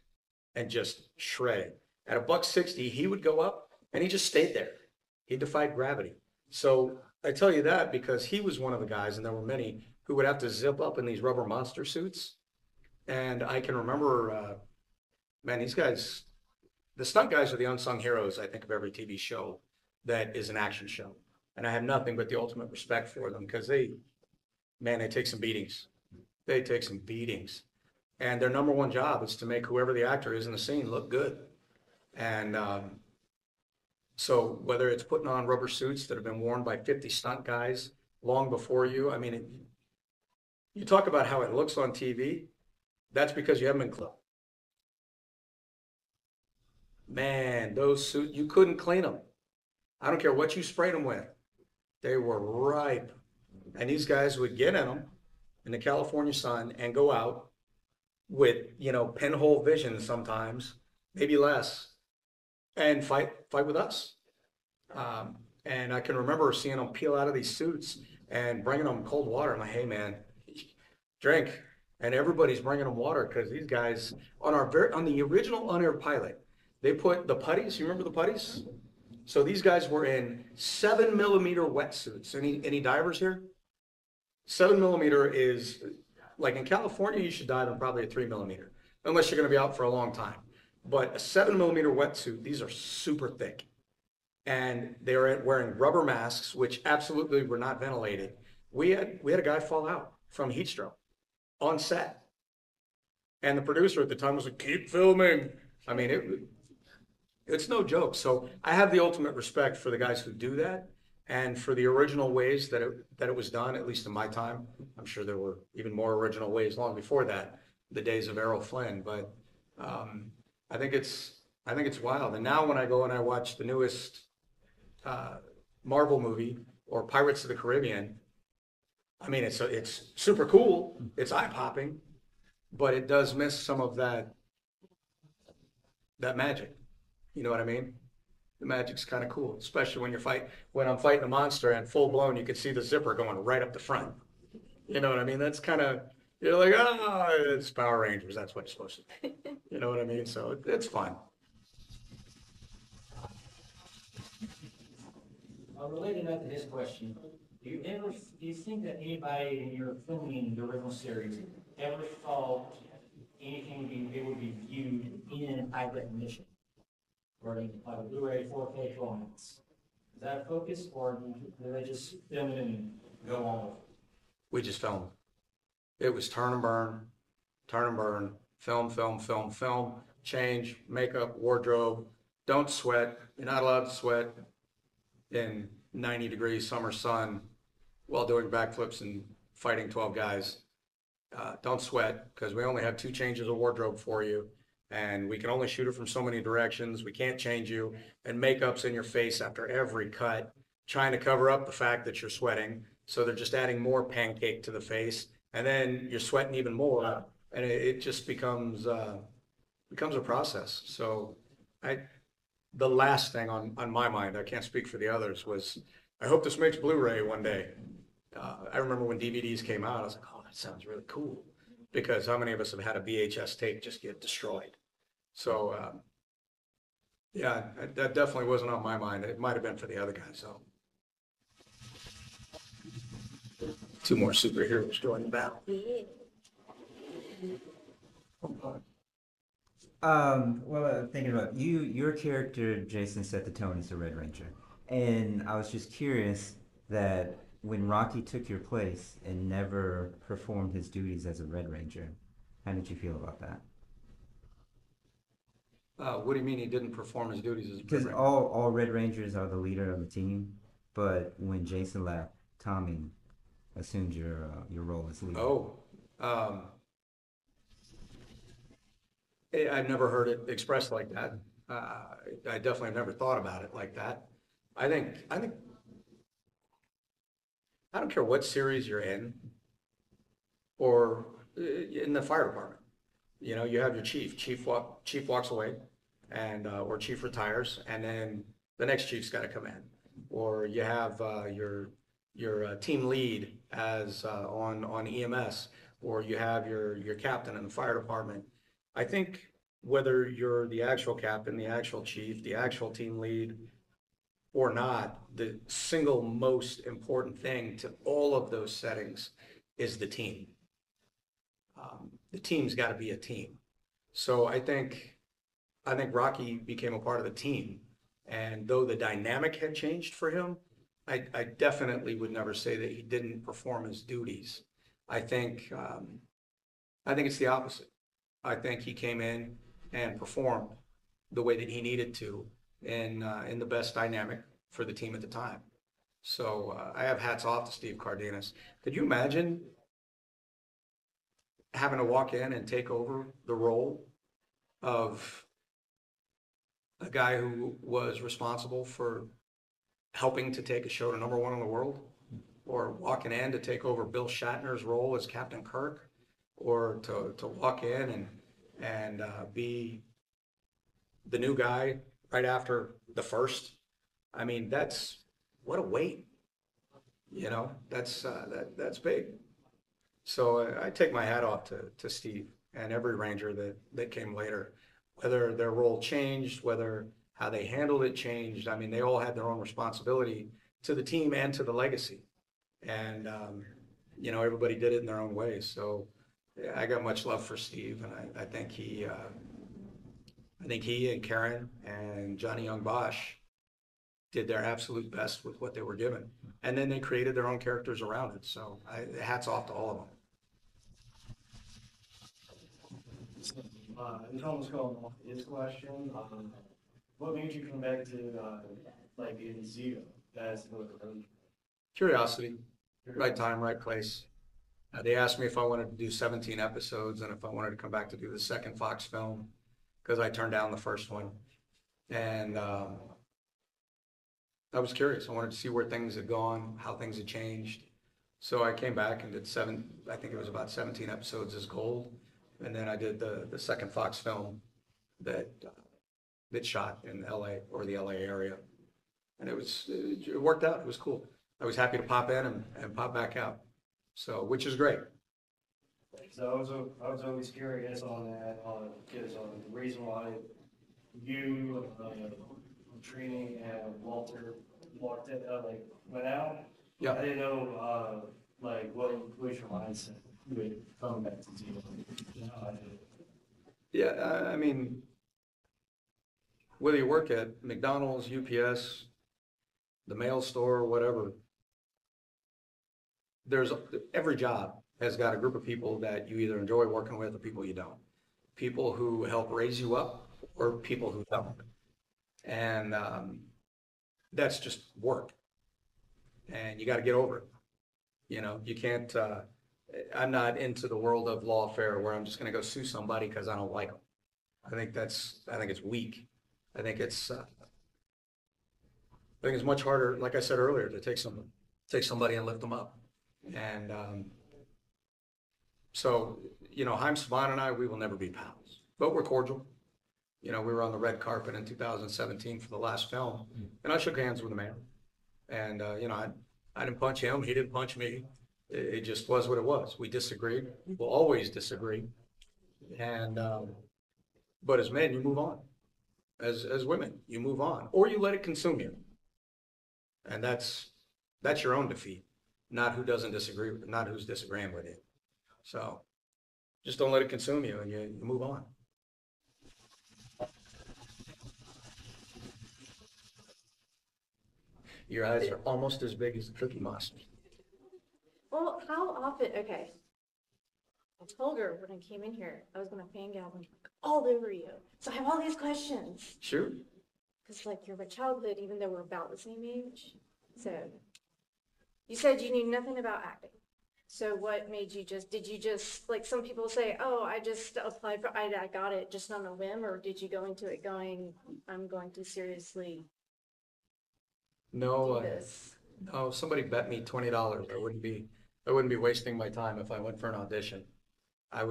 and just shredded. At $160, he would go up and he just stayed there. He defied gravity. So I tell you that because he was one of the guys, and there were many, who would have to zip up in these rubber monster suits. And I can remember, man, these guys, the stunt guys are the unsung heroes, I think, of every TV show that is an action show. And I have nothing but the ultimate respect for them because they take some beatings. They take some beatings. And their number one job is to make whoever the actor is in the scene look good. And so whether it's putting on rubber suits that have been worn by 50 stunt guys long before you, I mean, you talk about how it looks on TV, that's because you haven't been clean. Man, those suits, you couldn't clean them. I don't care what you sprayed them with. They were ripe. And these guys would get in them in the California sun and go out with, you know, pinhole vision sometimes, maybe less, and fight with us. And I can remember seeing them peel out of these suits and bringing them cold water. I'm like, hey, man, drink. And everybody's bringing them water because these guys, on the original on-air pilot, they put the putties. You remember the putties? So these guys were in 7mm wetsuits. Any divers here? 7mm is, like in California, you should dive in probably a 3mm, unless you're going to be out for a long time. But a 7mm wetsuit, these are super thick. And they were wearing rubber masks, which absolutely were not ventilated. We had a guy fall out from heat stroke on set. And the producer at the time was like, keep filming. I mean, it's no joke. So I have the ultimate respect for the guys who do that and for the original ways that it was done, at least in my time. I'm sure there were even more original ways long before that, the days of Errol Flynn. But I think it's wild. And now when I go and I watch the newest Marvel movie or Pirates of the Caribbean, I mean, it's super cool. It's eye-popping, but it does miss some of that magic. You know what I mean? The magic's kind of cool, especially when I'm fighting a monster and full blown, you can see the zipper going right up the front. You know what I mean? That's kind of, you're like, oh, it's Power Rangers. That's what it's supposed to be. You know what I mean? So it's fun. Related to this question, do you think that anybody in your filming the original series ever thought anything they would be viewed in high definition, or like a Blu-ray 4K formats? Is that a focus, or do they just film it and go on with it? We just filmed. It was turn and burn, film, change, makeup, wardrobe. Don't sweat. You're not allowed to sweat in 90-degree summer sun while doing backflips and fighting 12 guys. Don't sweat, because we only have 2 changes of wardrobe for you, and we can only shoot it from so many directions. We can't change you, and makeup's in your face after every cut, trying to cover up the fact that you're sweating. So they're just adding more pancake to the face, and then you're sweating even more, and it just becomes a process. So the last thing on my mind, I can't speak for the others, was I hope this makes Blu-ray one day. I remember when DVDs came out, I was like, oh, that sounds really cool. Because how many of us have had a VHS tape just get destroyed? So, yeah, that definitely wasn't on my mind. It might have been for the other guys, though. 2 more superheroes join the battle. Well, thinking about your character, Jason, set the tone as the Red Ranger. And I was just curious that when Rocky took your place and never performed his duties as a Red Ranger, how did you feel about that? What do you mean he didn't perform his duties as a Red Because Ranger? all Red Rangers are the leader of the team, but when Jason left, Tommy assumed your role as leader. Oh, I've never heard it expressed like that. I definitely have never thought about it like that. I think I don't care what series you're in or in the fire department. You know, you have your chief. Chief walks away, and or chief retires, and then the next chief's got to come in. Or you have your team lead as on EMS, or you have your captain in the fire department. I think whether you're the actual captain, the actual chief, the actual team lead, or not, the single most important thing to all of those settings is the team. The team's got to be a team. So I think Rocky became a part of the team. And though the dynamic had changed for him, I definitely would never say that he didn't perform his duties. I think it's the opposite. I think he came in and performed the way that he needed to in the best dynamic for the team at the time. So I have hats off to Steve Cardenas. Could you imagine having to walk in and take over the role of a guy who was responsible for helping to take a show to #1 in the world, or walking in to take over Bill Shatner's role as Captain Kirk, or to walk in and be the new guy right after the first? I mean, what a weight, you know, that's big. So I take my hat off to Steve and every Ranger that came later, whether their role changed, whether how they handled it changed. I mean, they all had their own responsibility to the team and to the legacy. And, you know, everybody did it in their own ways. So yeah, I got much love for Steve, and I think he and Karen and Johnny Young Bosch did their absolute best with what they were given. And then they created their own characters around it. So hats off to all of them. it's almost going off his question. What made you come back to, like, in Zero? That's the Curiosity, right time, right place. They asked me if I wanted to do 17 episodes and if I wanted to come back to do the second Fox film, because I turned down the first one. And I was curious. I wanted to see where things had gone, how things had changed. So I came back and did I think it was about 17 episodes as Gold. And then I did the second Fox film that shot in LA or the LA area. And it worked out. It was cool. I was happy to pop in and pop back out. So, which is great. So I was always curious on that, because the reason why you, training and Walter went out. Yeah. I didn't know, what was your mindset with coming back to Zero? Yeah, I mean, whether you work at McDonald's, UPS, the mail store, whatever, every job has got a group of people that you either enjoy working with or people you don't. People who help raise you up or people who don't. And that's just work. And you got to get over it. You know, you can't, I'm not into the world of lawfare where I'm just going to go sue somebody because I don't like them. I think it's weak. I think it's much harder, like I said earlier, to take somebody and lift them up. And so, you know, Savannah and I, we will never be pals, but we're cordial. You know, we were on the red carpet in 2017 for the last film, and I shook hands with the man. And, you know, I didn't punch him, he didn't punch me. It just was what it was. We disagreed. We'll always disagree. And, but as men, you move on. As women, you move on, or you let it consume you. And that's your own defeat, not who doesn't disagree, not who's disagreeing with you. So just don't let it consume you and you move on. Your eyes are almost as big as the Cookie Monster. Well, how often, okay. I told her when I came in here, I was going to fangirl and all over you. So I have all these questions. Sure. Because, like, you're my childhood, even though we're about the same age. So, you said you knew nothing about acting. So what made you did you just, like some people say, oh, I just applied for, I got it just on a whim, or did you go into it going, I'm going to seriously do this? No, somebody bet me $20. I wouldn't be wasting my time if I went for an audition. I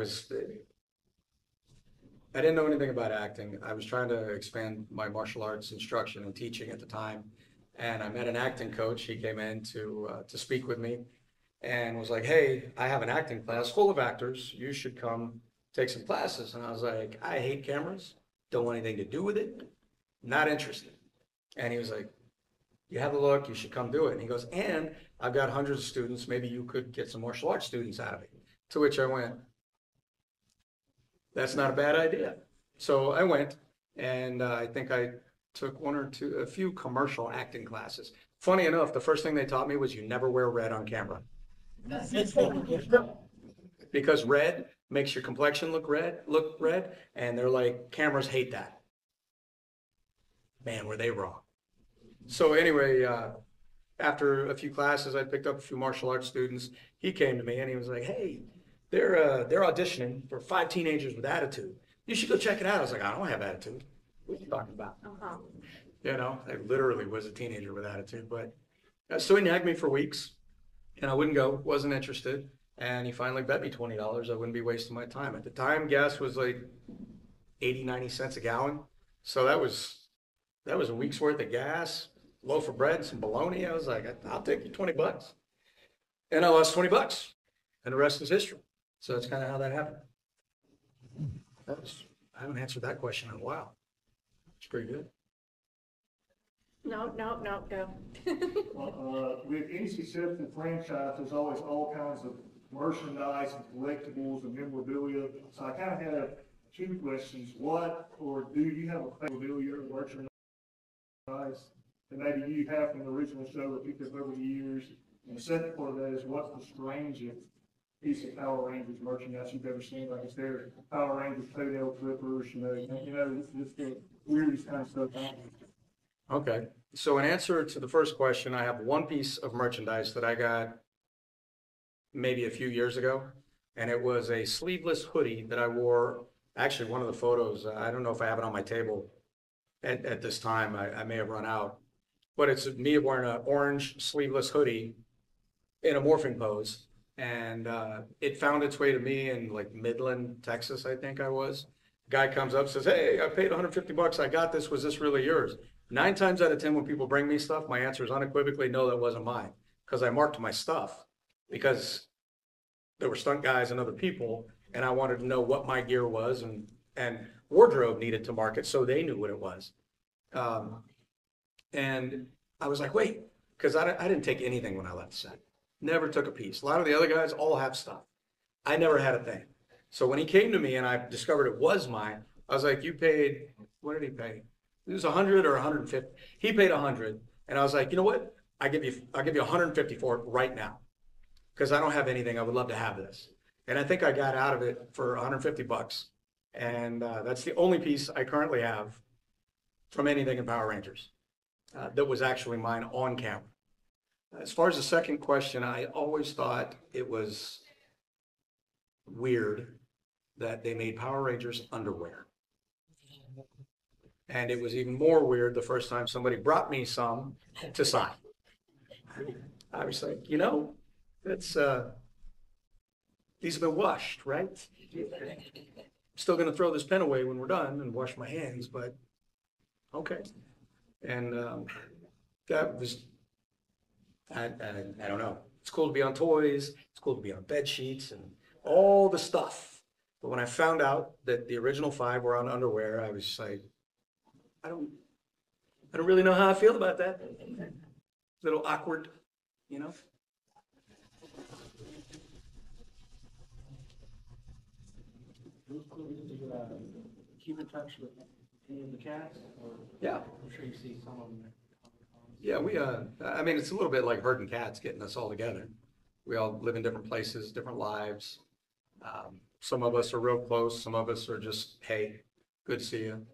didn't know anything about acting. I was trying to expand my martial arts instruction and teaching at the time. And I met an acting coach. He came in to speak with me and was like, hey, I have an acting class full of actors. You should come take some classes. And I was like, I hate cameras. Don't want anything to do with it. Not interested. And he was like, you have a look. You should come do it. And he goes, and I've got hundreds of students. Maybe you could get some martial arts students out of it. To which I went, that's not a bad idea. So I went, and I think I took a few commercial acting classes. Funny enough, the first thing they taught me was you never wear red on camera. Because red makes your complexion look red, and they're like, cameras hate that. Man, were they wrong. So anyway, after a few classes, I picked up a few martial arts students. He came to me and he was like, hey, they're auditioning for 5 teenagers with attitude. You should go check it out. I was like, I don't have attitude. What are you talking about? You know, I literally was a teenager with attitude, but so he nagged me for weeks and I wouldn't go, wasn't interested. And he finally bet me $20. I wouldn't be wasting my time. At the time, gas was like 80, 90 cents a gallon. So that was a week's worth of gas, loaf of bread, some bologna. I was like, I'll take you $20. And I lost $20 and the rest is history. So that's kind of how that happened. I haven't answered that question in a while. It's pretty good. No, go. With any successful franchise, there's always all kinds of merchandise and collectibles and memorabilia. So I kind of have 2 questions. Do you have a memorabilia or merchandise that maybe you have from the original show that picked up over the years? And the second part of that is, what's the strangest piece of Power Rangers merchandise you've ever seen. Like it's their Power Rangers toenail clippers, just the weirdest kind of stuff. Okay, so in answer to the first question, I have one piece of merchandise that I got maybe a few years ago, and it was a sleeveless hoodie that I wore. Actually, one of the photos, I don't know if I have it on my table at this time. I may have run out, but it's me wearing an orange sleeveless hoodie in a morphing pose. And it found its way to me in like Midland, Texas, I think I was. Guy comes up, says, "Hey, I paid 150 bucks. I got this. Was this really yours?" 9 times out of 10, when people bring me stuff, my answer is unequivocally, no, that wasn't mine. Because I marked my stuff because there were stunt guys and other people, and I wanted to know what my gear was, and wardrobe needed to mark it so they knew what it was. And I was like, wait, because I didn't take anything when I left the set. Never took a piece. A lot of the other guys all have stuff. I never had a thing. So when he came to me and I discovered it was mine, I was like, you paid, what did he pay? It was 100 or 150. He paid 100. And I was like, you know what? I'll give you 150 for it right now. Because I don't have anything. I would love to have this. And I think I got out of it for 150 bucks. And that's the only piece I currently have from anything in Power Rangers that was actually mine on camera. As far as the second question, I always thought it was weird that they made Power Rangers underwear. And it was even more weird the first time somebody brought me some to sign. I was like, you know, it's these have been washed, right? I'm still gonna throw this pen away when we're done and wash my hands, but okay. And that was, I don't know. It's cool to be on toys. It's cool to be on bed sheets and all the stuff. But when I found out that the original 5 were on underwear, I was just like, I don't really know how I feel about that. A little awkward, you know? Keep in touch with any of the cats? Yeah. I'm sure you see some of them. Yeah, I mean, it's a little bit like herding cats, getting us all together. We all live in different places, different lives. Some of us are real close. Some of us are just, hey, good to see you.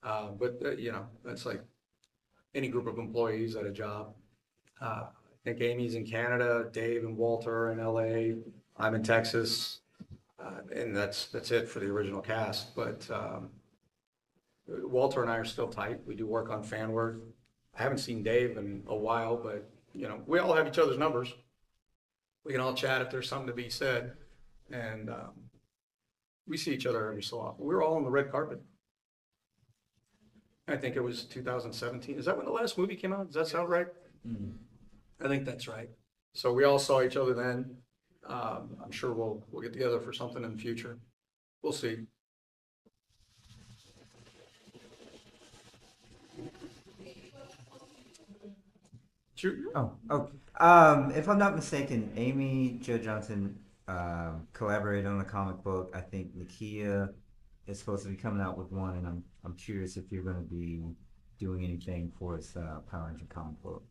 But you know, that's like any group of employees at a job. I think Amy's in Canada, Dave and Walter in LA, I'm in Texas, and that's it for the original cast. But Walter and I are still tight. We do work on fan work. I haven't seen Dave in a while, but you know, we all have each other's numbers. We can all chat if there's something to be said, and we see each other every so often. We were all on the red carpet. I think it was 2017. Is that when the last movie came out? Does that sound right? Mm-hmm. I think that's right. So we all saw each other then. I'm sure we'll get together for something in the future. We'll see. Sure. If I'm not mistaken, Amy Jo Johnson collaborated on a comic book. I think Nakia is supposed to be coming out with one, and I'm curious if you're going to be doing anything for its Power Ranger comic book.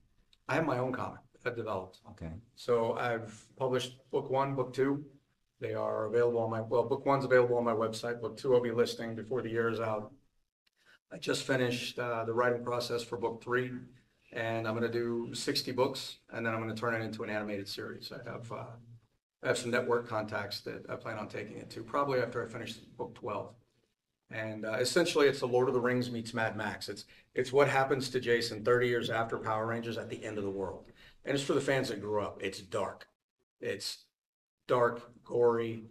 I have my own comic I've developed. Okay. So I've published book 1, book 2. They are available on book 1's available on my website. Book 2 I'll be listing before the year is out. I just finished the writing process for book 3, and I'm going to do 60 books, and then I'm going to turn it into an animated series. I have some network contacts that I plan on taking it to, probably after I finish book 12. And essentially, it's the Lord of the Rings meets Mad Max. It's what happens to Jason 30 years after Power Rangers at the end of the world. And it's for the fans that grew up. It's dark. It's dark, gory,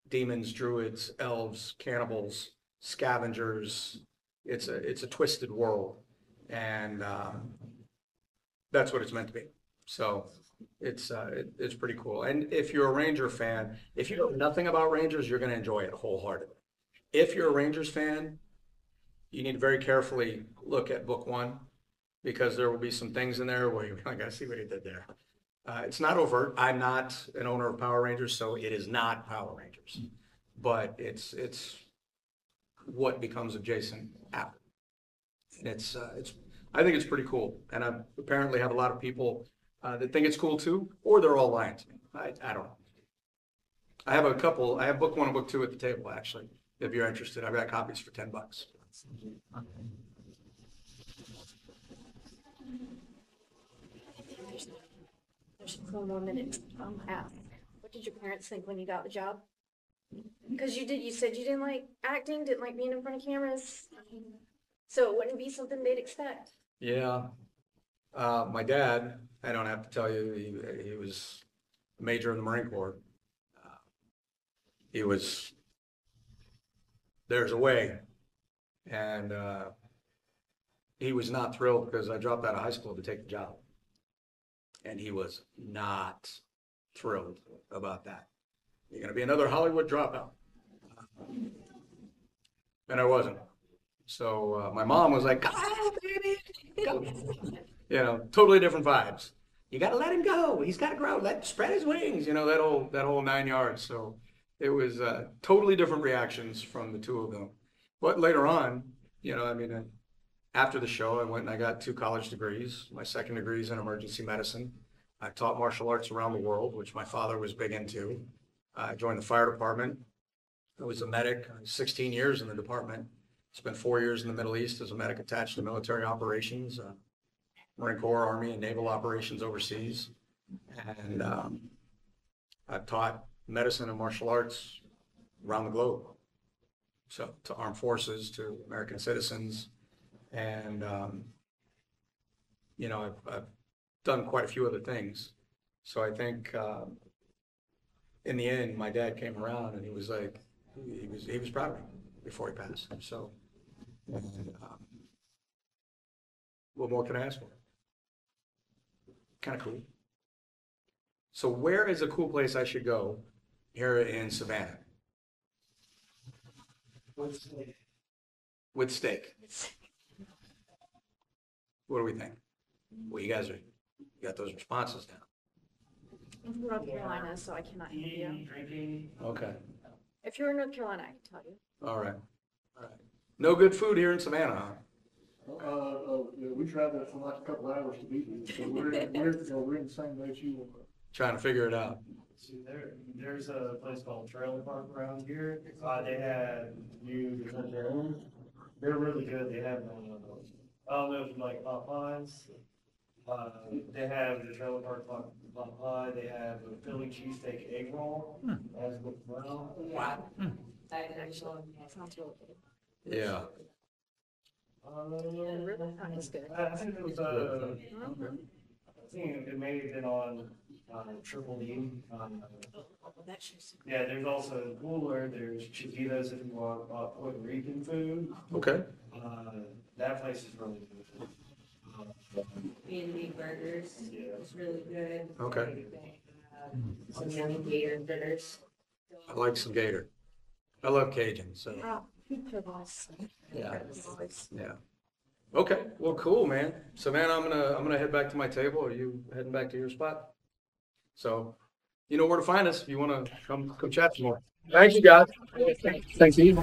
demons, druids, elves, cannibals, scavengers. It's a twisted world, and that's what it's meant to be. So it's pretty cool. And if you're a Ranger fan, if you know nothing about Rangers, you're going to enjoy it wholeheartedly. If you're a Rangers fan, you need to very carefully look at book 1, because there will be some things in there where you're like, I see what he did there. It's not overt. I'm not an owner of Power Rangers, so it is not Power Rangers. But it's what becomes of Jason after. And I think it's pretty cool. And I apparently have a lot of people that think it's cool too, or they're all lying to me. I don't know. I have a couple. I have book 1 and book 2 at the table, actually. If you're interested, I've got copies for $10. There's 1 more minute. Ask. What did your parents think when you got the job? Because you said you didn't like acting, didn't like being in front of cameras. So it wouldn't be something they'd expect. Yeah. My dad, I don't have to tell you, he was a major in the Marine Corps. He was, there's a way. And he was not thrilled because I dropped out of high school to take the job. And he was not thrilled about that. You're going to be another Hollywood dropout. And I wasn't. So my mom was like, "Go, baby, go." You know, totally different vibes. You got to let him go. He's got to grow. Spread his wings. You know, that whole 9 yards. So it was totally different reactions from the two of them. But later on, you know, I mean, after the show, I went and I got 2 college degrees. My second degree is in emergency medicine. I taught martial arts around the world, which my father was big into. I joined the fire department. I was a medic, 16 years in the department. Spent 4 years in the Middle East as a medic attached to military operations, Marine Corps, Army, and naval operations overseas. And I've taught medicine and martial arts around the globe. So to armed forces, to American citizens. And, you know, I've done quite a few other things. So I think in the end, my dad came around and he was like, he was proud of me before he passed. So, what more can I ask for? Kind of cool. So where is a cool place I should go here in Savannah? With steak. With steak. What do we think? Well, you got those responses down. I'm from North Carolina, so I cannot help you. Drinking. Okay. If you're in North Carolina, I can tell you. All right. All right. No good food here in Savannah, huh? Yeah, we traveled for like a couple hours to be here, so we're in the same boat you are. Trying to figure it out. See, there's a place called Trailer Park around here. They have you present their own. They're really good. They have, I don't know if you like pot pies. They have the Trailer Park pot pie. They have a Philly cheesesteak egg roll. As well. Wow. That actually sounds really good. Yeah. And river pie is good. I think it was I think it may have been on Triple E. Yeah, there's also cooler. There's Chiquitos if you want Puerto Rican food. Okay. That place is really good. B&B burgers, it's really good. Okay. Some yummy gator fritters. I like some gator. I love Cajun, so. Pizza balls. Yeah. Yeah. Okay. Well, cool, man. Savannah, I'm gonna head back to my table. Are you heading back to your spot? So, you know where to find us if you want to come chat some more. Thank you, guys. Thanks, Eve.